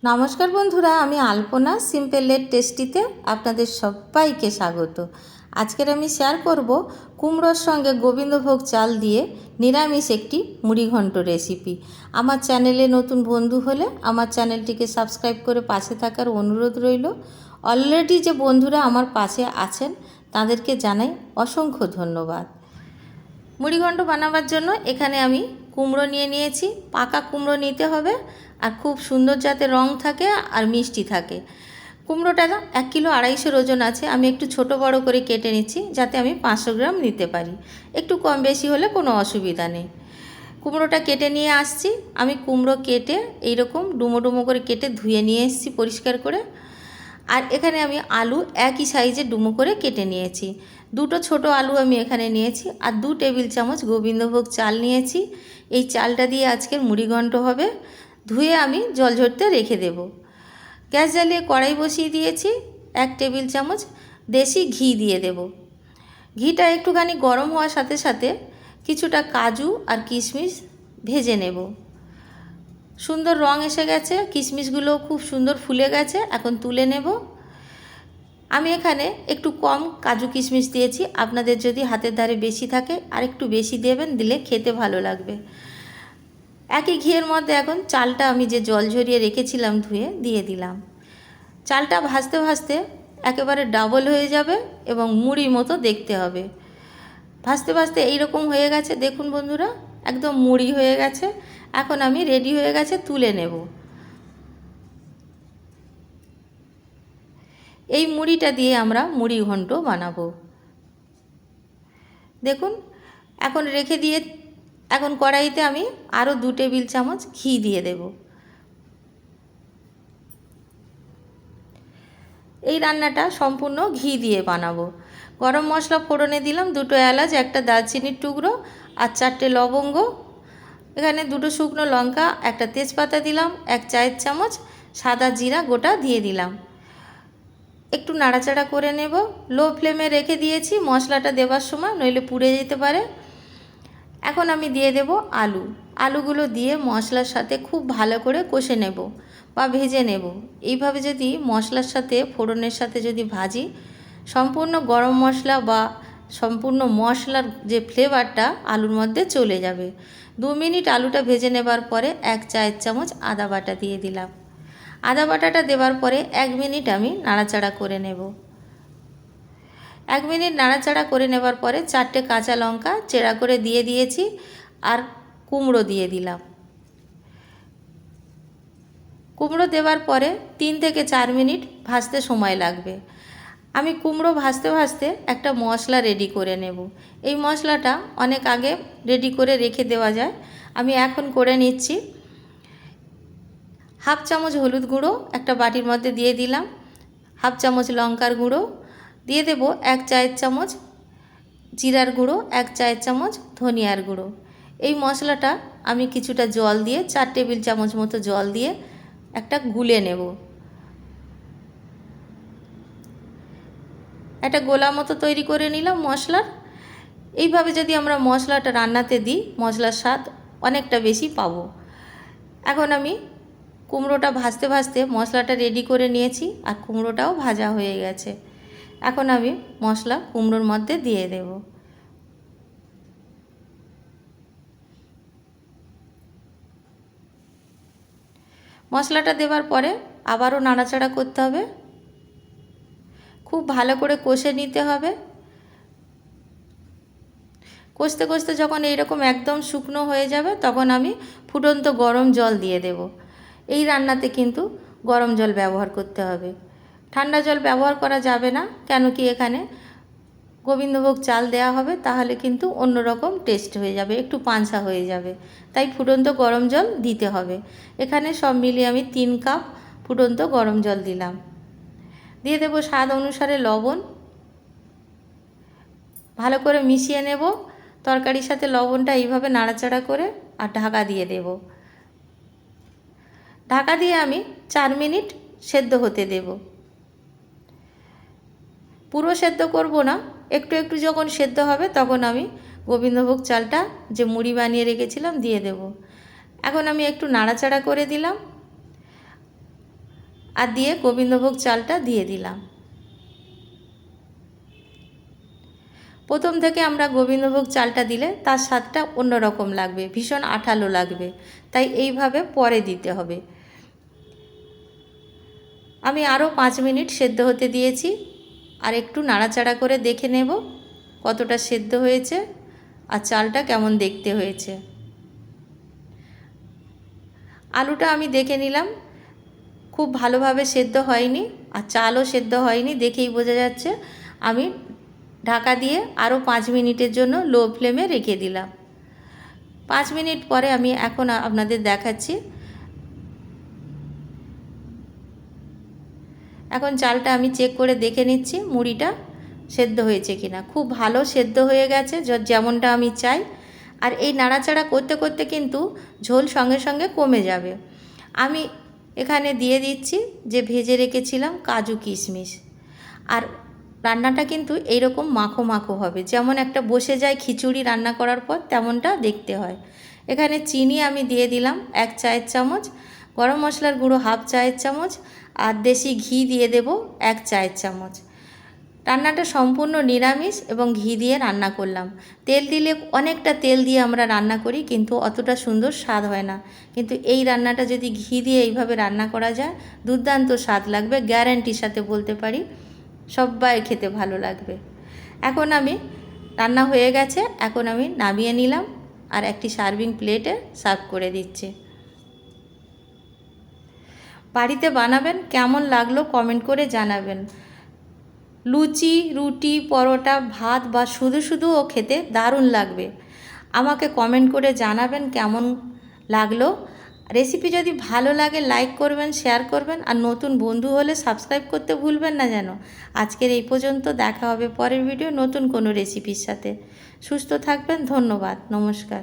নমস্কার বন্ধুরা, আমি আলপনা সিম্পল এর টেস্টিতে আপনাদের সবাইকে স্বাগত। আজকের আমি শেয়ার করব কুমড়োর সঙ্গে গোবিন্দভোগ চাল দিয়ে নিরামিষ একটি মুড়িঘণ্ট রেসিপি। আমার চ্যানেলে নতুন বন্ধু হলে আমার চ্যানেলটিকে সাবস্ক্রাইব করে পাশে থাকার অনুরোধ রইল। অলরেডি যে বন্ধুরা আমার পাশে আছেন তাদেরকে জানাই অসংখ্য ধন্যবাদ। মুড়িঘণ্ট বানাবার জন্য এখানে আমি কুমড়ো নিয়েছি। পাকা কুমড়ো নিতে হবে, আর খুব সুন্দর যাতে রং থাকে আর মিষ্টি থাকে। কুমড়োটা 1 কিলো 250 ওজন আছে। আমি একটু ছোট বড় করে কেটে নিচ্ছি যাতে আমি 500 গ্রাম নিতে পারি। একটু কম বেশি হলে কোনো অসুবিধা নেই। কুমড়োটা কেটে নিয়ে আসছি। আমি কুমড়ো কেটে এইরকম ডুমো ডুমো করে কেটে ধুয়ে নিয়ে এসেছি পরিষ্কার করে। আর এখানে আমি আলু একই সাইজে ডুমো করে কেটে নিয়েছি। 2টো ছোট আলু আমি এখানে নিয়েছি, আর 2 টেবিল চামচ গোবিন্দভোগ চাল নিয়েছি। এই চালটা দিয়ে আজকের মুড়িঘণ্ট হবে। ধুয়ে আমি জল ঝরতে রেখে দেব। গ্যাস জ্বালিয়ে কড়াই বসিয়ে দিয়েছি। 1 টেবিল চামচ দেশি ঘি দিয়ে দেব। ঘিটা একটুখানি গরম হওয়ার সাথে সাথে কিছুটা কাজু আর কিশমিশ ভেজে নেব। সুন্দর রং এসে গেছে, কিশমিশগুলো খুব সুন্দর ফুলে গেছে। এখন তুলে নেব। আমি এখানে একটু কম কাজু কিশমিশ দিয়েছি। আপনাদের যদি হাতের ধারে বেশি থাকে আর একটু বেশি দেবেন, দিলে খেতে ভালো লাগবে। একই ঘিয়ের মধ্যে এখন চালটা আমি যে জল ঝরিয়ে রেখেছিলাম ধুয়ে দিয়ে দিলাম। চালটা ভাজতে ভাজতে একেবারে ডাবল হয়ে যাবে এবং মুড়ির মতো দেখতে হবে। ভাজতে ভাজতে এইরকম হয়ে গেছে, দেখুন বন্ধুরা, একদম মুড়ি হয়ে গেছে। এখন আমি রেডি হয়ে গেছে, তুলে নেব। এই মুড়িটা দিয়ে আমরা মুড়িঘণ্ট বানাবো। দেখুন, এখন রেখে দিয়ে এখন কড়াইতে আমি আরও 2 টেবিল চামচ ঘি দিয়ে দেব। এই রান্নাটা সম্পূর্ণ ঘি দিয়ে বানাবো। গরম মশলা ফোড়নে দিলাম 2টো এলাচ, 1টা দারচিনির টুকরো আর 4টে লবঙ্গ। এখানে 2টো শুকনো লঙ্কা, 1টা তেজপাতা দিলাম, 1 চায়ের চামচ সাদা জিরা গোটা দিয়ে দিলাম। একটু নাড়াচাড়া করে নেব। লো ফ্লেমে রেখে দিয়েছি মশলাটা দেবার সময়, নইলে পুড়ে যেতে পারে। এখন আমি দিয়ে দেব আলু। আলুগুলো দিয়ে মশলার সাথে খুব ভালো করে কষে নেব বা ভেজে নেব। এইভাবে যদি মশলার সাথে ফোড়নের সাথে যদি ভাজি, সম্পূর্ণ গরম মশলা বা সম্পূর্ণ মশলার যে ফ্লেভারটা আলুর মধ্যে চলে যাবে। 2 মিনিট আলুটা ভেজে নেবার পরে 1 চায়ের চামচ আদা বাটা দিয়ে দিলাম। আদা বাটাটা দেওয়ার পরে 1 মিনিট আমি নাড়াচাড়া করে নেব। 1 মিনিট নাড়াচাড়া করে নেবার পরে 4টে কাঁচা লঙ্কা চেরা করে দিয়ে দিয়েছি, আর কুমড়ো দিয়ে দিলাম। কুমড়ো দেওয়ার পরে 3 থেকে 4 মিনিট ভাজতে সময় লাগবে। আমি কুমড়ো ভাজতে ভাজতে একটা মশলা রেডি করে নেব। এই মশলাটা অনেক আগে রেডি করে রেখে দেওয়া যায়, আমি এখন করে নিচ্ছি। 1/2 চামচ হলুদ গুঁড়ো একটা বাটির মধ্যে দিয়ে দিলাম। 1/2 চামচ লঙ্কার গুঁড়ো দিয়ে দেব। 1 চায়ের চামচ জিরার গুঁড়ো, 1 চায়ের চামচ ধনিয়ার গুঁড়ো। এই মশলাটা আমি কিছুটা জল দিয়ে 4 টেবিল চামচ মতো জল দিয়ে একটা গুলে নেব। একটা গোলা মতো তৈরি করে নিলাম মশলার। এইভাবে যদি আমরা মশলাটা রান্নাতে দিই, মশলার স্বাদ অনেকটা বেশি পাবো। এখন আমি কুমড়োটা ভাজতে ভাজতে মশলাটা রেডি করে নিয়েছি, আর কুমড়োটাও ভাজা হয়ে গেছে। এখন আমি মশলা কুমড়োর মধ্যে দিয়ে দেব। মশলাটা দেওয়ার পরে আবারও নাড়াচাড়া করতে হবে, খুব ভালো করে কষে নিতে হবে। কষতে কষতে যখন এইরকম একদম শুকনো হয়ে যাবে, তখন আমি ফুটন্ত গরম জল দিয়ে দেব। এই রান্নাতে কিন্তু গরম জল ব্যবহার করতে হবে, ঠান্ডা জল ব্যবহার করা যাবে না। কেন কি এখানে গোবিন্দভোগ চাল দেওয়া হবে, তাহলে কিন্তু অন্যরকম টেস্ট হয়ে যাবে, একটু পাঞ্চা হয়ে যাবে। তাই ফুটন্ত গরম জল দিতে হবে। এখানে সব মিলিয়ে আমি 3 কাপ ফুটন্ত গরম জল দিলাম। দিয়ে দেব স্বাদ অনুসারে লবণ। ভালো করে মিশিয়ে নেব তরকারির সাথে লবণটা, এইভাবে নাড়াচাড়া করে, আর ঢাকা দিয়ে দেব। ঢাকা দিয়ে আমি 4 মিনিট সেদ্ধ হতে দেব। পুরো সেদ্ধ করব না, একটু একটু যখন সেদ্ধ হবে তখন আমি গোবিন্দভোগ চালটা যে মুড়ি বানিয়ে রেখেছিলাম দিয়ে দেব। এখন আমি একটু নাড়াচাড়া করে দিলাম। আর দিয়ে গোবিন্দভোগ চালটা দিয়ে দিলাম। প্রথম থেকে আমরা গোবিন্দভোগ চালটা দিলে তার স্বাদটা অন্যরকম লাগবে, ভীষণ আঠালো লাগবে, তাই এইভাবে পরে দিতে হবে। আমি আরও 5 মিনিট সেদ্ধ হতে দিয়েছি, আর একটু নাড়াচাড়া করে দেখে নেব কতটা সেদ্ধ হয়েছে আর চালটা কেমন দেখতে হয়েছে। আলুটা আমি দেখে নিলাম, খুব ভালোভাবে সেদ্ধ হয়নি আর চালও সেদ্ধ হয়নি, দেখেই বোঝা যাচ্ছে। আমি ঢাকা দিয়ে আরও 5 মিনিটের জন্য লো ফ্লেমে রেখে দিলাম। 5 মিনিট পরে আমি এখন আপনাদের দেখাচ্ছি। এখন চালটা আমি চেক করে দেখে নিচ্ছি মুড়িটা সেদ্ধ হয়েছে কিনা। খুব ভালো সেদ্ধ হয়ে গেছে, যেমনটা আমি চাই। আর এই নাড়াচাড়া করতে করতে কিন্তু ঝোল সঙ্গে সঙ্গে কমে যাবে। আমি এখানে দিয়ে দিচ্ছি যে ভেজে রেখেছিলাম কাজু কিশমিশ। আর রান্নাটা কিন্তু এইরকম মাখো মাখো হবে, যেমন একটা বসে যায় খিচুড়ি রান্না করার পর তেমনটা দেখতে হয়। এখানে চিনি আমি দিয়ে দিলাম 1 চায়ের চামচ, গরম মশলার গুঁড়ো 1/2 চায়ের চামচ, আর দেশি ঘি দিয়ে দেব 1 চায়ের চামচ। রান্নাটা সম্পূর্ণ নিরামিষ এবং ঘি দিয়ে রান্না করলাম। তেল দিলে অনেকটা তেল দিয়ে আমরা রান্না করি, কিন্তু অতটা সুন্দর স্বাদ হয় না। কিন্তু এই রান্নাটা যদি ঘি দিয়ে এইভাবে রান্না করা যায়, দুর্দান্ত স্বাদ লাগবে, গ্যারান্টির সাথে বলতে পারি। সবাই খেতে ভালো লাগবে। এখন আমি রান্না হয়ে গেছে, এখন আমি নামিয়ে নিলাম আর একটি সার্ভিং প্লেটে সার্ভ করে দিচ্ছি। বাড়িতে বানাবেন, কেমন লাগলো কমেন্ট করে জানাবেন। লুচি, রুটি, পরোটা, ভাত বা শুধু শুধুও খেতে দারুণ লাগবে। আমাকে কমেন্ট করে জানাবেন কেমন লাগলো। রেসিপি যদি ভালো লাগে লাইক করবেন, শেয়ার করবেন, আর নতুন বন্ধু হলে সাবস্ক্রাইব করতে ভুলবেন না যেন। আজকের এই পর্যন্ত, দেখা হবে পরের ভিডিও নতুন কোনো রেসিপির সাথে। সুস্থ থাকবেন, ধন্যবাদ, নমস্কার।